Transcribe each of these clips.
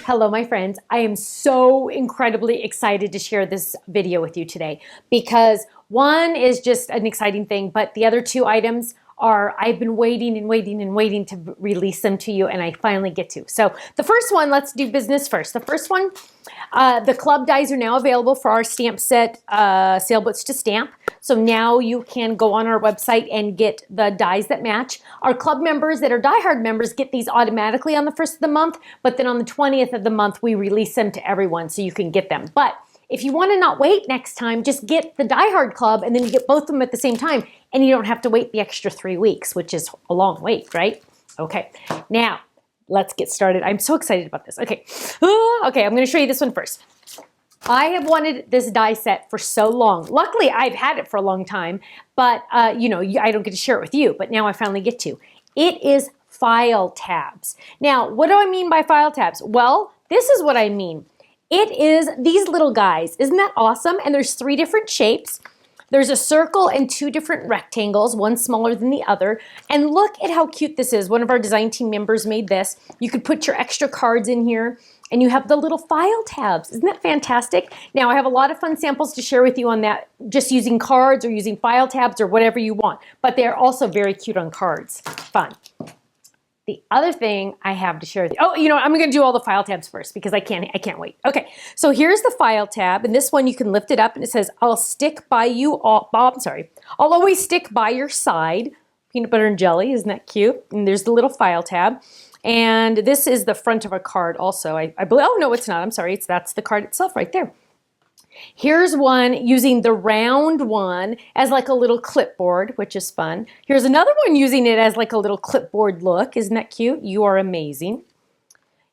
Hello, my friends. I am so incredibly excited to share this video with you today because one is just an exciting thing, but the other two items are, I've been waiting and waiting and waiting to release them to you, and I finally get to. So the first one, let's do business first. The first one, the club dies are now available for our stamp set, Sailboats to Stamp. So now you can go on our website and get the dies that match. Our club members that are diehard members get these automatically on the 1st of the month, but then on the 20th of the month, we release them to everyone so you can get them. But if you want to not wait next time, just get the diehard club and then you get both of them at the same time and you don't have to wait the extra 3 weeks, which is a long wait, right? Okay, now let's get started. I'm so excited about this. Okay, okay, I'm going to show you this one first. I have wanted this die set for so long. Luckily, I've had it for a long time, but you know, I don't get to share it with you, but now I finally get to. It is file tabs. Now, what do I mean by file tabs? Well, this is what I mean. It is these little guys. Isn't that awesome? And there's 3 different shapes. There's a circle and 2 different rectangles, one smaller than the other. And look at how cute this is. One of our design team members made this. You could put your extra cards in here and you have the little file tabs. Isn't that fantastic? Now, I have a lot of fun samples to share with you on that, just using cards or using file tabs or whatever you want. But they're also very cute on cards. Fun. The other thing I have to share with you, oh, you know, I'm going to do all the file tabs first because I can't wait. Okay, so here's the file tab, and this one you can lift it up and it says, I'll stick by you all, I'll always stick by your side. Peanut butter and jelly, isn't that cute? And there's the little file tab. And this is the front of a card also. I believe, oh no, it's not, I'm sorry, that's the card itself right there. Here's one using the round one as like a little clipboard, which is fun. Here's another one using it as like a little clipboard look. Isn't that cute? You are amazing.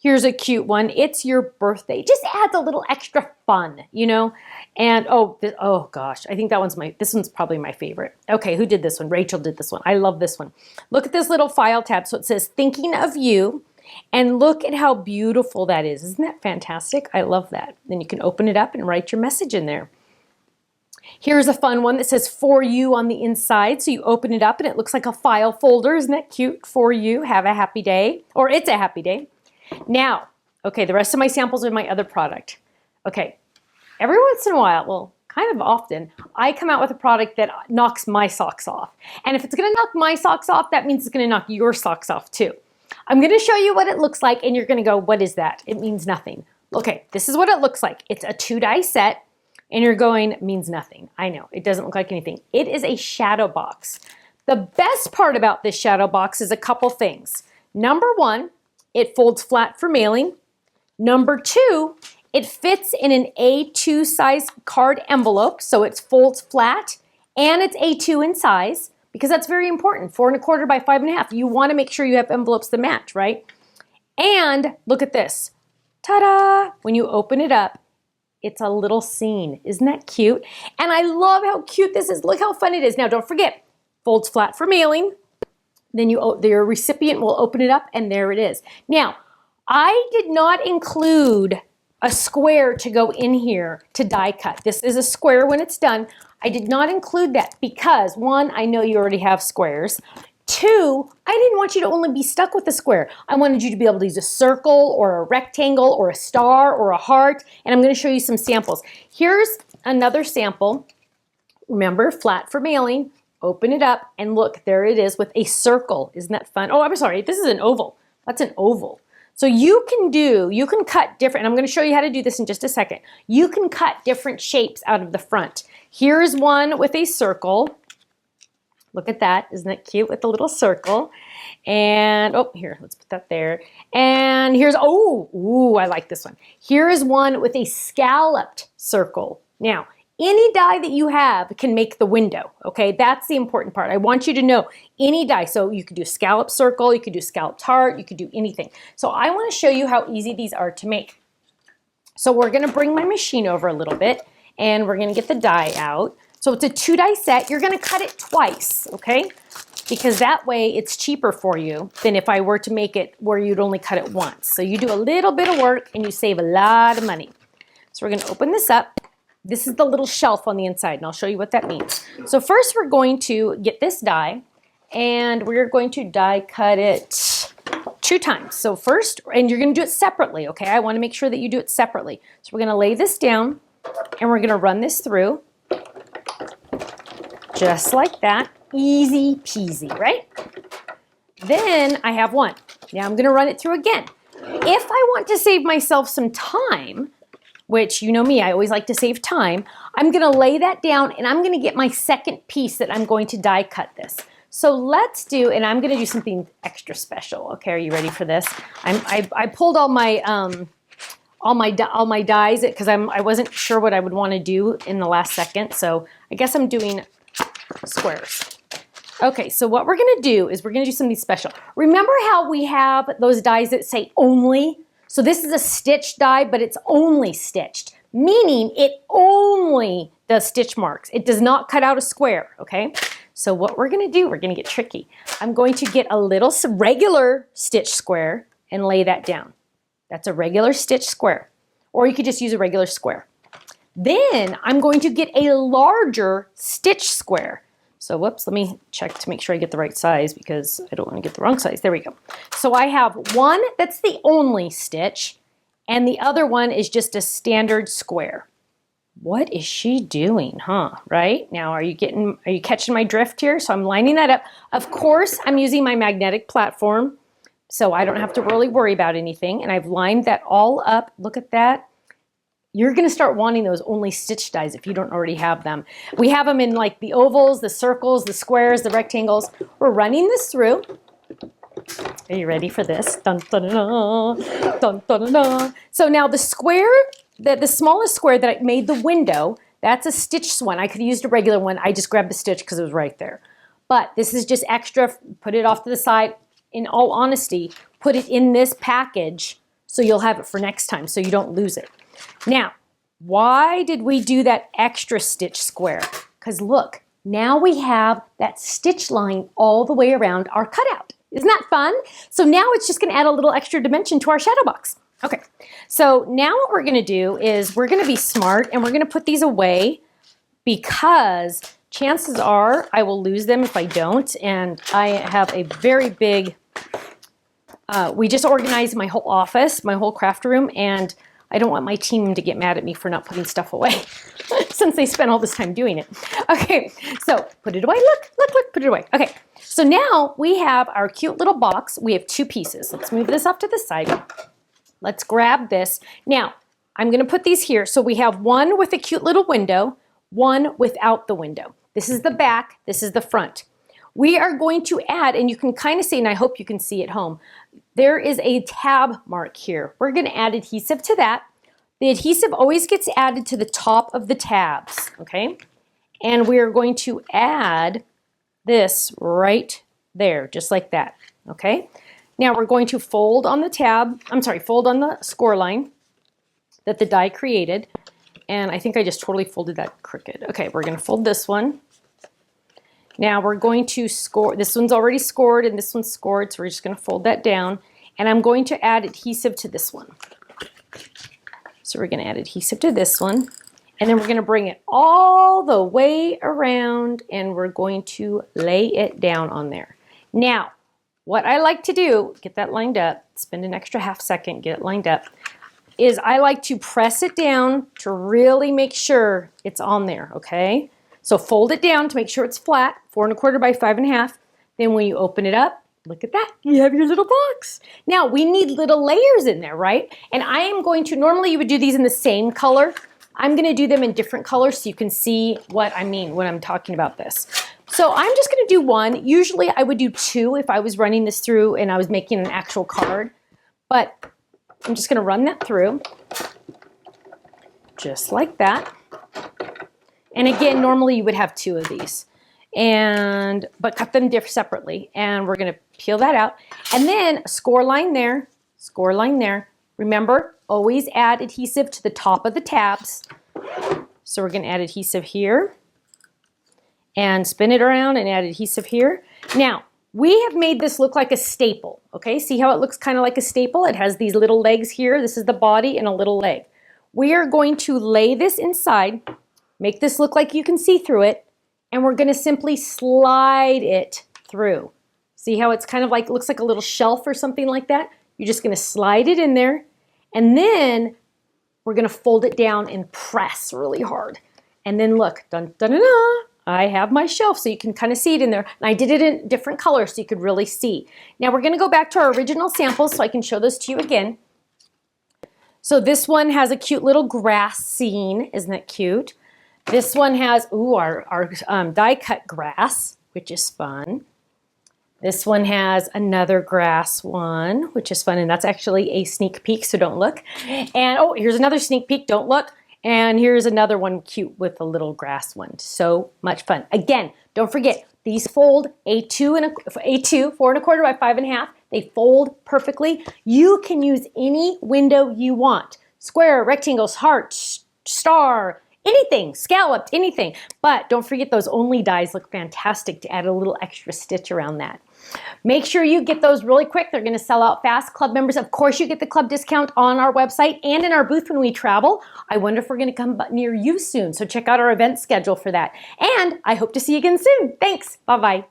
Here's a cute one. It's your birthday. Just adds a little extra fun, you know? And oh gosh, I think this one's probably my favorite. Okay, who did this one? Rachel did this one. I love this one. Look at this little file tab. So it says, thinking of you. And look at how beautiful that is. Isn't that fantastic? I love that. Then you can open it up and write your message in there. Here's a fun one that says for you on the inside. So you open it up and it looks like a file folder. Isn't that cute? For you, have a happy day. Or it's a happy day. Now, okay, the rest of my samples are my other product. Okay, every once in a while, well, kind of often, I come out with a product that knocks my socks off. And if it's going to knock my socks off, that means it's going to knock your socks off too. I'm going to show you what it looks like and you're going to go, what is that? It means nothing. Okay, this is what it looks like. It's a 2 die set and you're going, it means nothing. I know, it doesn't look like anything. It is a shadow box. The best part about this shadow box is a couple things. Number 1, it folds flat for mailing. Number 2, it fits in an A2 size card envelope, so it folds flat and it's A2 in size. Because that's very important, 4 1/4 by 5 1/2. You want to make sure you have envelopes that match, right? And look at this. Ta-da! When you open it up, it's a little scene. Isn't that cute? And I love how cute this is. Look how fun it is. Now, don't forget, folds flat for mailing. Then your recipient will open it up, and there it is. Now, I did not include a square to go in here to die cut. This is a square when it's done. I did not include that because 1, I know you already have squares. 2, I didn't want you to only be stuck with a square. I wanted you to be able to use a circle or a rectangle or a star or a heart, and I'm going to show you some samples. Here's another sample. Remember, flat for mailing. Open it up and look, there it is with a circle. Isn't that fun? Oh, I'm sorry, this is an oval. That's an oval. So you can cut different, and I'm going to show you how to do this in just a second. You can cut different shapes out of the front. Here's one with a circle. Look at that. Isn't that cute with the little circle? And, oh, here, let's put that there. And here's, I like this one. Here is one with a scalloped circle. Now, any die that you have can make the window, okay? That's the important part. I want you to know any die. So you could do scallop circle, you could do scalloped heart, you could do anything. So I want to show you how easy these are to make. So we're going to bring my machine over a little bit and we're going to get the die out. So it's a 2 die set. You're going to cut it twice, okay? Because that way it's cheaper for you than if I were to make it where you'd only cut it once. So you do a little bit of work and you save a lot of money. So we're going to open this up. This is the little shelf on the inside, and I'll show you what that means. So first we're going to get this die, and we're going to die cut it 2 times. So first, and you're going to do it separately, okay? I want to make sure that you do it separately. So we're going to lay this down, and we're going to run this through, just like that. Easy peasy, right? Then I have 1. Now I'm going to run it through again. If I want to save myself some time, which you know me, I always like to save time, I'm going to lay that down, and I'm going to get my second piece that I'm going to die cut this. So let's do, and I'm going to do something extra special. Okay, are you ready for this? I pulled all my dies because I wasn't sure what I would want to do in the last second. So I guess I'm doing squares. Okay, so what we're going to do is we're going to do something special. Remember how we have those dies that say only? So this is a stitched die, but it's only stitched, meaning it only does stitch marks. It does not cut out a square, okay? So what we're going to do, we're going to get tricky. I'm going to get a little regular stitch square and lay that down. That's a regular stitch square, or you could just use a regular square. Then I'm going to get a larger stitch square. So whoops, let me check to make sure I get the right size because I don't want to get the wrong size. There we go. So I have one that's the only stitch, and the other one is just a standard square. What is she doing, huh? Right? Now, are you catching my drift here? So I'm lining that up. Of course, I'm using my magnetic platform, so I don't have to really worry about anything. And I've lined that all up. Look at that. You're going to start wanting those only stitch dies if you don't already have them. We have them in like the ovals, the circles, the squares, the rectangles. We're running this through. Are you ready for this? Dun, dun, dun, dun, dun, dun. So now the square, the smallest square that I made the window, that's a stitched one. I could have used a regular one. I just grabbed the stitch because it was right there. But this is just extra. Put it off to the side. In all honesty, put it in this package so you'll have it for next time so you don't lose it. Now, why did we do that extra stitch square? Because look, now we have that stitch line all the way around our cutout. Isn't that fun? So now it's just going to add a little extra dimension to our shadow box. Okay, so now what we're going to do is we're going to be smart and we're going to put these away because chances are I will lose them if I don't. And I have a very big, we just organized my whole office, my whole craft room, and I don't want my team to get mad at me for not putting stuff away since they spent all this time doing it. Okay, so put it away. Look, put it away. Okay, so now we have our cute little box. We have 2 pieces. Let's move this off to the side. Let's grab this. Now, I'm going to put these here. So we have one with a cute little window, one without the window. This is the back. This is the front. We are going to add, and you can kind of see, and I hope you can see at home, there is a tab mark here. We're going to add adhesive to that. The adhesive always gets added to the top of the tabs, okay? And we are going to add this right there, just like that, okay? Now we're going to fold on the fold on the score line that the die created. And I think I just totally folded that crooked. Okay, we're going to fold this one. Now we're going to score, this one's already scored and this one's scored, so we're just going to fold that down. And I'm going to add adhesive to this one. So we're going to add adhesive to this one. And then we're going to bring it all the way around and we're going to lay it down on there. Now, what I like to do, get that lined up, spend an extra half second, get it lined up, is I like to press it down to really make sure it's on there, okay? So fold it down to make sure it's flat, 4 1/4 by 5 1/2. Then when you open it up, look at that, you have your little box. Now we need little layers in there, right? And I am going to, normally you would do these in the same color. I'm gonna do them in different colors so you can see what I mean when I'm talking about this. So I'm just gonna do one. Usually I would do 2 if I was running this through and I was making an actual card, but I'm just gonna run that through, just like that. And again, normally you would have 2 of these, but cut them separately. And we're gonna peel that out. And then a score line there, score line there. Remember, always add adhesive to the top of the tabs. So we're gonna add adhesive here and spin it around and add adhesive here. Now, we have made this look like a staple, okay? See how it looks kind of like a staple? It has these little legs here. This is the body and a little leg. We are going to lay this inside, make this look like you can see through it, and we're going to simply slide it through. See how it's kind of like, looks like a little shelf or something like that? You're just gonna slide it in there, and then we're gonna fold it down and press really hard. And then look, dun, dun, dun, dun, I have my shelf, so you can kind of see it in there. And I did it in different colors so you could really see. Now we're gonna go back to our original samples so I can show those to you again. So this one has a cute little grass scene. Isn't that cute? This one has, ooh, our die cut grass, which is fun. This one has another grass one, which is fun, and that's actually a sneak peek, so don't look. And oh, here's another sneak peek, don't look. And here's another one cute with a little grass one. So much fun. Again, don't forget, these fold A2, 4 1/4 by 5 1/2. They fold perfectly. You can use any window you want. Square, rectangles, hearts, star, anything, scalloped, anything. But don't forget those only dies look fantastic to add a little extra stitch around that. Make sure you get those really quick. They're gonna sell out fast. Club members, of course, you get the club discount on our website and in our booth when we travel. I wonder if we're gonna come near you soon. So check out our event schedule for that. And I hope to see you again soon. Thanks, bye-bye.